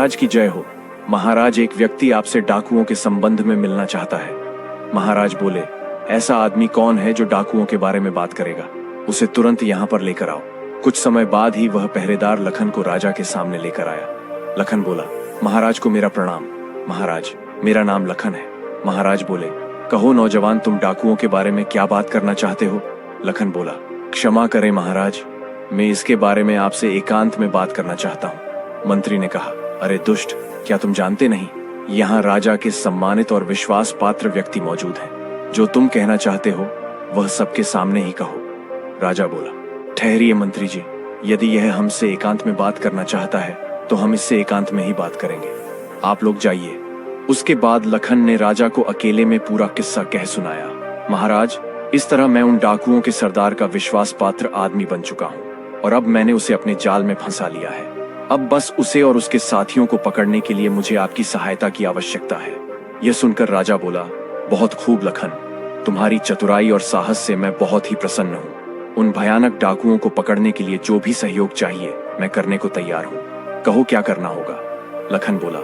महाराज की जय हो। महाराज, एक व्यक्ति आपसे डाकुओं के संबंध में मिलना चाहता है। महाराज बोले, ऐसा आदमी कौन है जो डाकुओं के बारे में बात करेगा? उसे तुरंत यहाँ पर लेकर आओ। कुछ समय बाद ही वह पहरेदार लखन को राजा के सामने लेकर आया। लखन बोला, महाराज को मेरा प्रणाम। महाराज, मेरा नाम लखन है। महाराज बोले, कहो नौजवान, तुम डाकुओं के बारे में क्या बात करना चाहते हो? लखन बोला, क्षमा करें महाराज, मैं इसके बारे में आपसे एकांत में बात करना चाहता हूँ। मंत्री ने कहा, अरे दुष्ट, क्या तुम जानते नहीं, यहाँ राजा के सम्मानित और विश्वास पात्र व्यक्ति मौजूद हैं। जो तुम कहना चाहते हो वह सबके सामने ही कहो। राजा बोला, ठहरिए मंत्री जी, यदि यह हमसे एकांत में बात करना चाहता है तो हम इससे एकांत में ही बात करेंगे। आप लोग जाइए। उसके बाद लखन ने राजा को अकेले में पूरा किस्सा कह सुनाया। महाराज, इस तरह मैं उन डाकुओं के सरदार का विश्वास पात्र आदमी बन चुका हूँ और अब मैंने उसे अपने जाल में फंसा लिया है। अब बस उसे और उसके साथियों को पकड़ने के लिए मुझे आपकी सहायता की आवश्यकता है। यह सुनकर राजा बोला, बहुत खूब लखन, तुम्हारी चतुराई और साहस से मैं बहुत ही प्रसन्न हूँ। उन भयानक डाकुओं को पकड़ने के लिए जो भी सहयोग चाहिए मैं करने को तैयार हूँ। कहो क्या करना होगा? लखन बोला,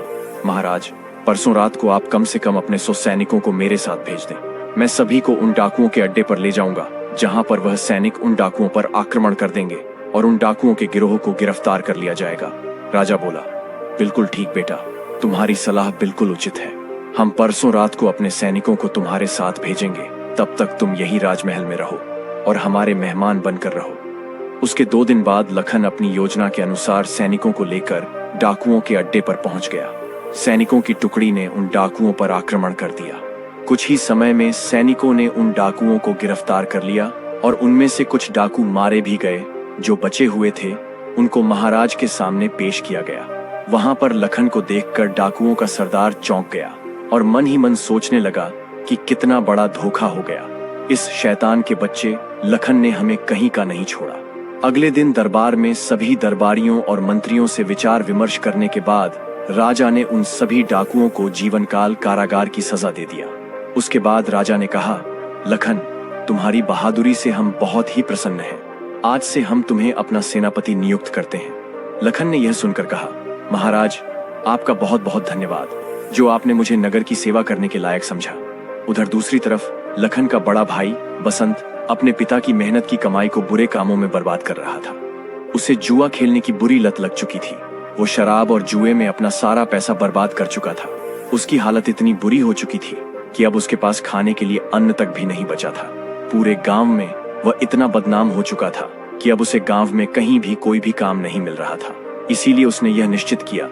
महाराज, परसों रात को आप कम से कम अपने 100 सैनिकों को मेरे साथ भेज दें। मैं सभी को उन डाकुओं के अड्डे पर ले जाऊंगा, जहां पर वह सैनिक उन डाकुओं पर आक्रमण कर देंगे और उन डाकुओं के गिरोह को गिरफ्तार कर लिया जाएगा। राजा बोला, बिल्कुल ठीक बेटा, तुम्हारी सलाह बिल्कुल उचित है। हम परसों रात को अपने सैनिकों को तुम्हारे साथ भेजेंगे। तब तक तुम यही राजमहल में रहो और हमारे मेहमान बनकर रहो। उसके 2 दिन बाद लखन अपनी योजना के अनुसार सैनिकों को लेकर डाकुओं के अड्डे पर पहुंच गया। सैनिकों की टुकड़ी ने उन डाकुओं पर आक्रमण कर दिया। कुछ ही समय में सैनिकों ने उन डाकुओं को गिरफ्तार कर लिया और उनमें से कुछ डाकू मारे भी गए। जो बचे हुए थे उनको महाराज के सामने पेश किया गया। वहां पर लखन को देखकर डाकुओं का सरदार चौंक गया और मन ही मन सोचने लगा कि कितना बड़ा धोखा हो गया। इस शैतान के बच्चे लखन ने हमें कहीं का नहीं छोड़ा। अगले दिन दरबार में सभी दरबारियों और मंत्रियों से विचार विमर्श करने के बाद राजा ने उन सभी डाकुओं को जीवन काल कारागार की सजा दे दिया। उसके बाद राजा ने कहा, लखन, तुम्हारी बहादुरी से हम बहुत ही प्रसन्न हैं। आज से हम तुम्हें अपना सेनापति नियुक्त करते हैं। लखन ने यह सुनकर कहा, महाराज, आपका बहुत बहुत धन्यवाद, जो आपने मुझे नगर की सेवा करने के लायक समझा। उधर दूसरी तरफ लखन का बड़ा भाई बसंत अपने पिता की मेहनत की कमाई को बुरे कामों में बर्बाद कर रहा था। उसे जुआ खेलने की बुरी लत लग चुकी थी। वो शराब और जुए में अपना सारा पैसा बर्बाद कर चुका था। उसकी हालत इतनी बुरी हो चुकी थी कि अब उसके पास खाने के लिए अन्न तक भी नहीं बचा था। पूरे गांव में वह इतना बदनाम हो चुका था कि अब उसे गांव में कहीं भी कोई भी काम नहीं मिल रहा था। इसीलिए उसने यह निश्चित किया